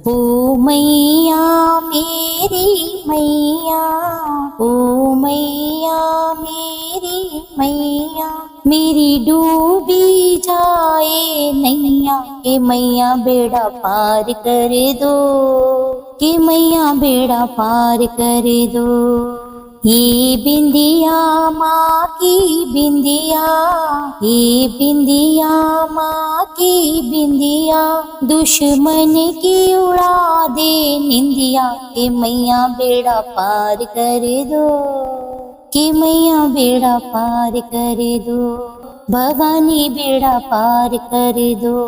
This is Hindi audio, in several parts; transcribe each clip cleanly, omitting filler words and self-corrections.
ओ मैया मेरी मैया, ओ मैया मेरी मैया, मेरी डूबी जाए नैया, के मैया बेड़ा पार कर दो, के मैया बेड़ा पार कर दो। ये बिंदिया माँ की बिंदिया, ये बिंदिया माँ की बिंदिया, दुश्मन की उड़ा दे निंदिया, के मैया बेड़ा पार कर दो, के मैया बेड़ा पार कर दो, भवानी बेड़ा पार कर दो।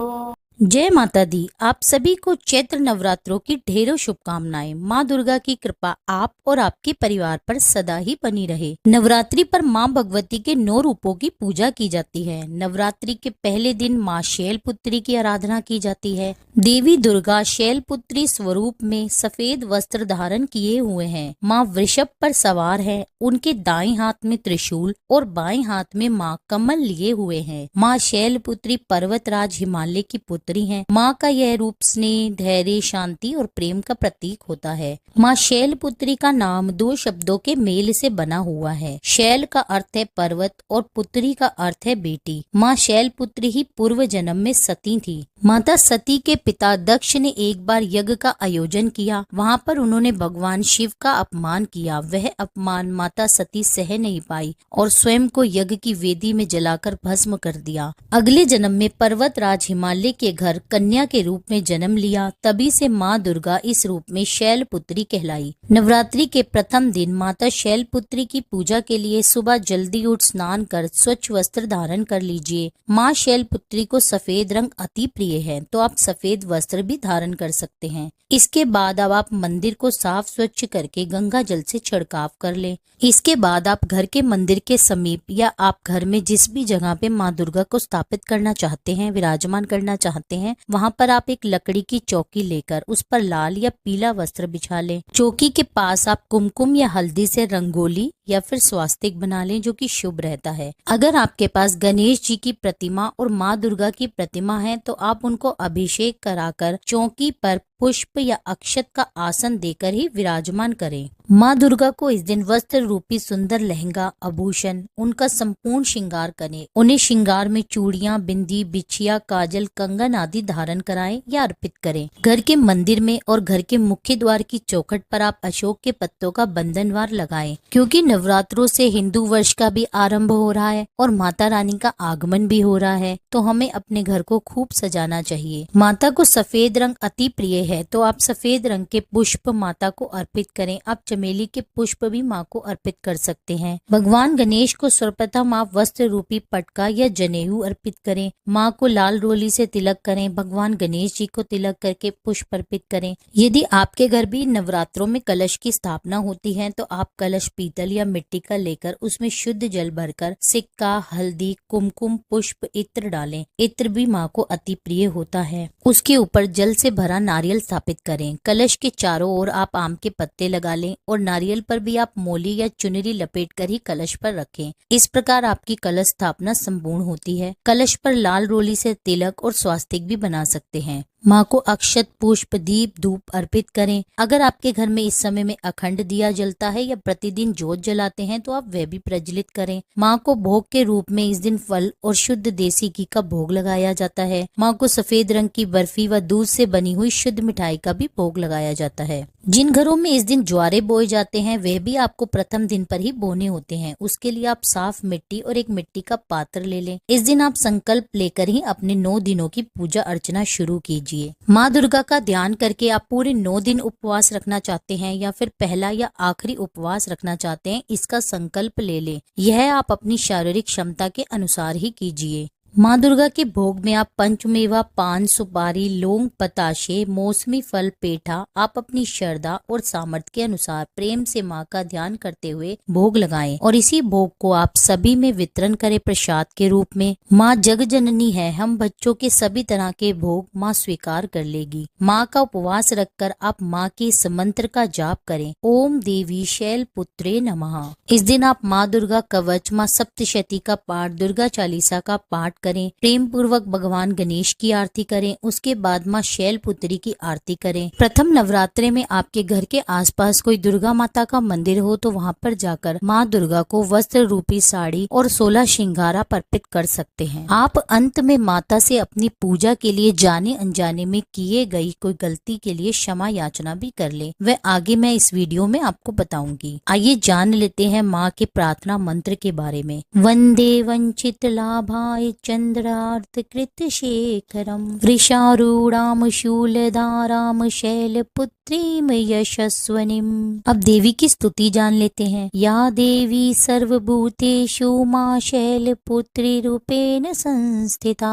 जय माता दी। आप सभी को चैत्र नवरात्रों की ढेरों शुभकामनाएं। माँ दुर्गा की कृपा आप और आपके परिवार पर सदा ही बनी रहे। नवरात्रि पर माँ भगवती के 9 रूपों की पूजा की जाती है। नवरात्रि के पहले दिन माँ शैलपुत्री की आराधना की जाती है। देवी दुर्गा शैलपुत्री स्वरूप में सफेद वस्त्र धारण किए हुए हैं। माँ वृषभ पर सवार है। उनके दाएं हाथ में त्रिशूल और बाएं हाथ में माँ कमल लिए हुए हैं। माँ शैलपुत्री पर्वतराज हिमालय की पुत्री हैं। माँ का यह रूप स्नेह, धैर्य, शांति और प्रेम का प्रतीक होता है। माँ शैलपुत्री का नाम 2 शब्दों के मेल से बना हुआ है। शैल का अर्थ है पर्वत और पुत्री का अर्थ है बेटी। माँ शैलपुत्री ही पूर्व जन्म में सती थी। माता सती के पिता दक्ष ने एक बार यज्ञ का आयोजन किया। वहाँ पर उन्होंने भगवान शिव का अपमान किया। वह अपमान माता सती सह नहीं पाई और स्वयं को यज्ञ की वेदी में जलाकर भस्म कर दिया। अगले जन्म में पर्वतराज हिमालय के घर कन्या के रूप में जन्म लिया। तभी से माँ दुर्गा इस रूप में शैलपुत्री कहलाई। नवरात्रि के प्रथम दिन माता शैलपुत्री की पूजा के लिए सुबह जल्दी उठ स्नान कर स्वच्छ वस्त्र धारण कर लीजिए। माँ शैलपुत्री को सफेद रंग अति प्रिय है, तो आप सफेद वस्त्र भी धारण कर सकते हैं। इसके बाद अब आप मंदिर को साफ स्वच्छ करके गंगा जल से छिड़काव कर लें। इसके बाद आप घर के मंदिर के समीप या आप घर में जिस भी जगह पे माँ दुर्गा को स्थापित करना चाहते हैं, विराजमान करना चाहते हैं, वहाँ पर आप एक लकड़ी की चौकी लेकर उस पर लाल या पीला वस्त्र बिछा लें। चौकी के पास आप कुमकुम या हल्दी से रंगोली या फिर स्वास्तिक बना लें, जो कि शुभ रहता है। अगर आपके पास गणेश जी की प्रतिमा और माँ दुर्गा की प्रतिमा है तो आप उनको अभिषेक कराकर चौकी पर पुष्प या अक्षत का आसन देकर ही विराजमान करें। माँ दुर्गा को इस दिन वस्त्र रूपी सुंदर लहंगा, आभूषण, उनका संपूर्ण श्रृंगार करें। उन्हें श्रृंगार में चूड़ियां, बिंदी, बिछिया, काजल, कंगन आदि धारण कराएं या अर्पित करें। घर के मंदिर में और घर के मुख्य द्वार की चौखट पर आप अशोक के पत्तों का बंधनवार लगाएं, क्योंकि नवरात्रों से हिंदू वर्ष का भी आरंभ हो रहा है और माता रानी का आगमन भी हो रहा है, तो हमें अपने घर को खूब सजाना चाहिए। माता को सफेद रंग अति प्रिय है, तो आप सफेद रंग के पुष्प माता को अर्पित करें। आप चमेली के पुष्प भी माँ को अर्पित कर सकते हैं। भगवान गणेश को सर्वप्रथम आप वस्त्र रूपी पटका या जनेऊ अर्पित करें। माँ को लाल रोली से तिलक करें। भगवान गणेश जी को तिलक करके पुष्प अर्पित करें। यदि आपके घर भी नवरात्रों में कलश की स्थापना होती है तो आप कलश पीतल या मिट्टी का लेकर उसमें शुद्ध जल भरकर सिक्का, हल्दी, कुमकुम, पुष्प, इत्र डालें। इत्र भी माँ को अति प्रिय होता है। उसके ऊपर जल से भरा नारियल स्थापित करें। कलश के चारों ओर आप आम के पत्ते लगा लें और नारियल पर भी आप मोली या चुनरी लपेट कर ही कलश पर रखें। इस प्रकार आपकी कलश स्थापना संपूर्ण होती है। कलश पर लाल रोली से तिलक और स्वास्तिक भी बना सकते हैं। माँ को अक्षत, पुष्प, दीप, धूप अर्पित करें। अगर आपके घर में इस समय में अखंड दिया जलता है या प्रतिदिन जोत जलाते हैं तो आप वह भी प्रज्वलित करें। माँ को भोग के रूप में इस दिन फल और शुद्ध देसी घी का भोग लगाया जाता है। माँ को सफेद रंग की बर्फी व दूध से बनी हुई शुद्ध मिठाई का भी भोग लगाया जाता है। जिन घरों में इस दिन ज्वारे बोए जाते हैं वह भी आपको प्रथम दिन पर ही बोने होते हैं। उसके लिए आप साफ मिट्टी और एक मिट्टी का पात्र ले लें। इस दिन आप संकल्प लेकर ही अपने 9 दिनों की पूजा अर्चना शुरू कीजिए। माँ दुर्गा का ध्यान करके आप पूरे 9 दिन उपवास रखना चाहते हैं या फिर पहला या आखिरी उपवास रखना चाहते हैं, इसका संकल्प ले लें। यह आप अपनी शारीरिक क्षमता के अनुसार ही कीजिए। माँ दुर्गा के भोग में आप पंचमेवा, पान, सुपारी, लौंग, बताशे, मौसमी फल, पेठा आप अपनी श्रद्धा और सामर्थ्य के अनुसार प्रेम से माँ का ध्यान करते हुए भोग लगाएं और इसी भोग को आप सभी में वितरण करें प्रसाद के रूप में। माँ जग जननी है, हम बच्चों के सभी तरह के भोग माँ स्वीकार कर लेगी। माँ का उपवास रखकर आप माँ के इस मंत्र का जाप करें, ओम देवी शैलपुत्रे नमः। इस दिन आप माँ दुर्गा कवच, माँ सप्तशती का पाठ, दुर्गा चालीसा का पाठ करें, प्रेम पूर्वक भगवान गणेश की आरती करें, उसके बाद माँ शैलपुत्री की आरती करें। प्रथम नवरात्रे में आपके घर के आसपास कोई दुर्गा माता का मंदिर हो तो वहाँ पर जाकर माँ दुर्गा को वस्त्र रूपी साड़ी और 16 श्रृंगारा अर्पित कर सकते हैं। आप अंत में माता से अपनी पूजा के लिए जाने अनजाने में किए गई कोई गलती के लिए क्षमा याचना भी कर ले, वह आगे मैं इस वीडियो में आपको बताऊंगी। आइए जान लेते हैं माँ के प्रार्थना मंत्र के बारे में। वंदे वंचित लाभाय चंद्रार्थ कृत शेखरम वृषारूढ़ाम शूलधाराम शैलपुत्रीम यशस्वनिम। अब देवी की स्तुति जान लेते हैं। या देवी सर्वभूतेषु मां शैलपुत्री रूपेण संस्थिता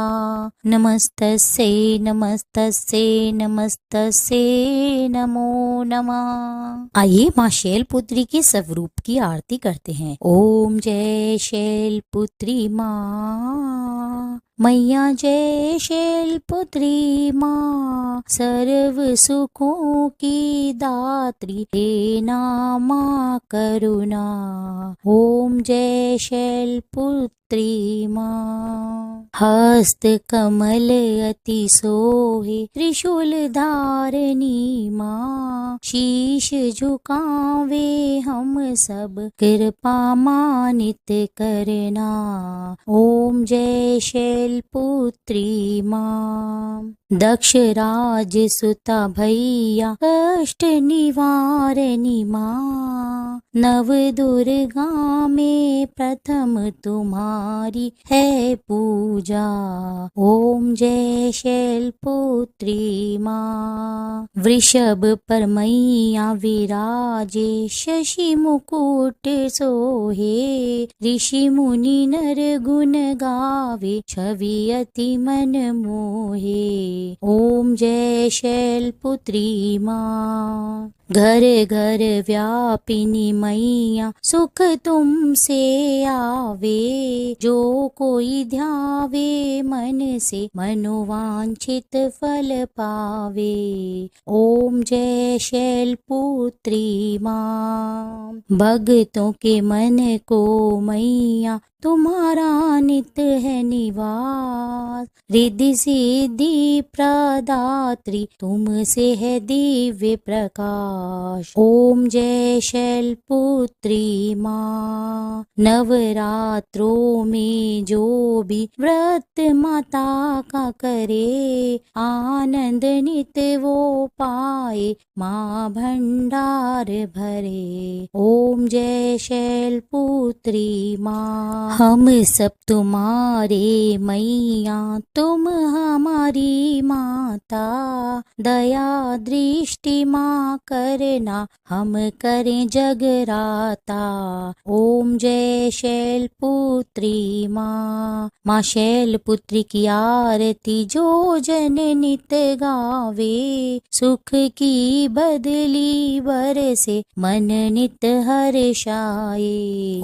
नमस्तस्यै नमस्तस्यै नमस्तस्यै नमो नमः। आइए माँ शैलपुत्री के स्वरूप की आरती करते हैं। ओम जय शैलपुत्री माँ, मैया जय शैलपुत्री माँ, सर्व सुखों की दात्री देना माँ करुणा। ओम जय शैलपुत्री माँ। हस्त कमल अति सोहे त्रिशूल धारनी माँ, शीश झुकावे हम सब कृपा मानित करना। ओम जय शैलपुत्री माँ। दक्ष राज सुता भैया कष्ट निवारणी माँ, नव दुर्गा में प्रथम तुम्हारी है पूजा। ओम जय शैलपुत्री माँ। वृषभ पर मैया विराजे शशि मुकुट सोहे, ऋषि मुनि नर गुण गावे छवि अति मन मोहे। ओम जय शैलपुत्री माँ। घर घर व्यापिनी मैया सुख तुमसे आवे, जो कोई ध्यावे मन से मनोवांछित फल पावे। ओम जय शैलपुत्री माँ। भक्तों के मन को मैया तुम्हारा नित है निवास, रिद्धि सिद्धि प्रदात्री तुमसे है दिव्य प्रकाश। ओम जय शैलपुत्री माँ। नवरात्रों में जो भी व्रत माता का करे, आनंद नित वो पाए माँ भंडार भरे। ओम जय शैलपुत्री माँ। हम सब तुम्हारे मैया, तुम हमारी माता, दया दृष्टि माँ करना हम करें जगराता। ओम जय शैलपुत्री माँ। माँ शैलपुत्री की आरती जो जन नित गावे, सुख की बदली बरसे मन नित हर्षाए।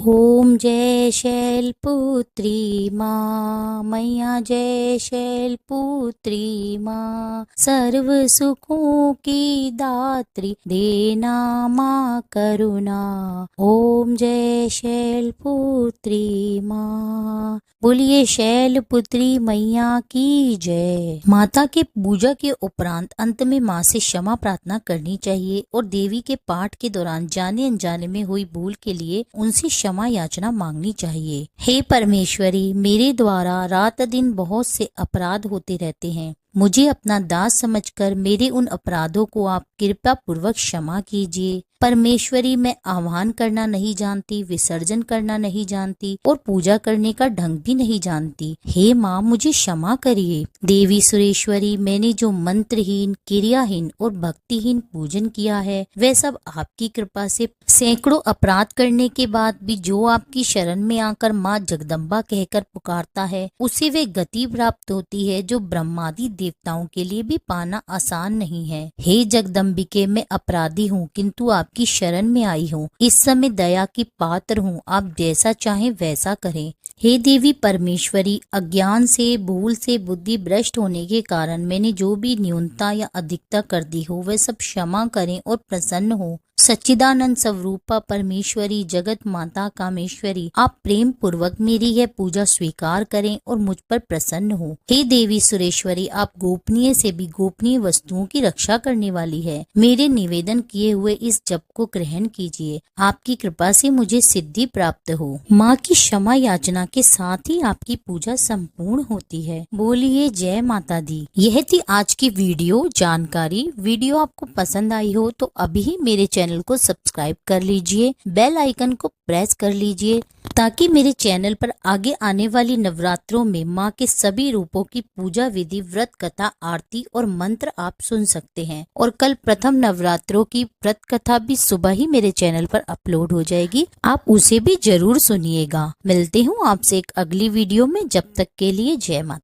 ओम जय शैलपुत्री माँ, मैया जय शैलपुत्री माँ, सर्व सुखों की दात्री देना माँ करुणा। ओम जय शैलपुत्री माँ। बोलिए शैलपुत्री मैया की जय। माता के पूजा के उपरांत अंत में माँ से क्षमा प्रार्थना करनी चाहिए और देवी के पाठ के दौरान जाने अनजाने में हुई भूल के लिए उनसे क्षमा याचना मांगनी चाहिए। हे परमेश्वरी, मेरे द्वारा रात दिन बहुत से अपराध होते रहते हैं, मुझे अपना दास समझकर मेरे उन अपराधों को आप कृपा पूर्वक क्षमा कीजिए। परमेश्वरी, मैं आह्वान करना नहीं जानती, विसर्जन करना नहीं जानती और पूजा करने का ढंग भी नहीं जानती। हे माँ, मुझे क्षमा करिए। देवी सुरेश्वरी, मैंने जो मंत्रहीन, क्रियाहीन और भक्तिहीन पूजन किया है वह सब आपकी कृपा से। सैकड़ों अपराध करने के बाद भी जो आपकी शरण में आकर माँ जगदम्बा कहकर पुकारता है, उसे वे गति प्राप्त होती है जो ब्रह्मादि देवताओं के लिए भी पाना आसान नहीं है। हे जगदम्बिके, मैं अपराधी हूँ किंतु आपकी शरण में आई हूँ। इस समय दया की पात्र हूँ, आप जैसा चाहें वैसा करें। हे देवी परमेश्वरी, अज्ञान से, भूल से, बुद्धि भ्रष्ट होने के कारण मैंने जो भी न्यूनता या अधिकता कर दी हो वह सब क्षमा करें और प्रसन्न हो। सच्चिदानंद स्वरूपा परमेश्वरी, जगत माता कामेश्वरी, आप प्रेम पूर्वक मेरी यह पूजा स्वीकार करें और मुझ पर प्रसन्न हो। हे देवी सुरेश्वरी, आप गोपनीय से भी गोपनीय वस्तुओं की रक्षा करने वाली है। मेरे निवेदन किए हुए इस जप को ग्रहण कीजिए। आपकी कृपा से मुझे सिद्धि प्राप्त हो। माँ की क्षमा याचना के साथ ही आपकी पूजा संपूर्ण होती है। बोलिए जय माता दी। यह थी आज की वीडियो जानकारी। वीडियो आपको पसंद आई हो तो अभी मेरे चैनल को सब्सक्राइब कर लीजिए, बेल आइकन को प्रेस कर लीजिए ताकि मेरे चैनल पर आगे आने वाली नवरात्रों में माँ के सभी रूपों की पूजा विधि, व्रत कथा, आरती और मंत्र आप सुन सकते हैं। और कल प्रथम नवरात्रों की व्रत कथा भी सुबह ही मेरे चैनल पर अपलोड हो जाएगी, आप उसे भी जरूर सुनिएगा। मिलते हूँ आपसे एक अगली वीडियो में, जब तक के लिए जय माता।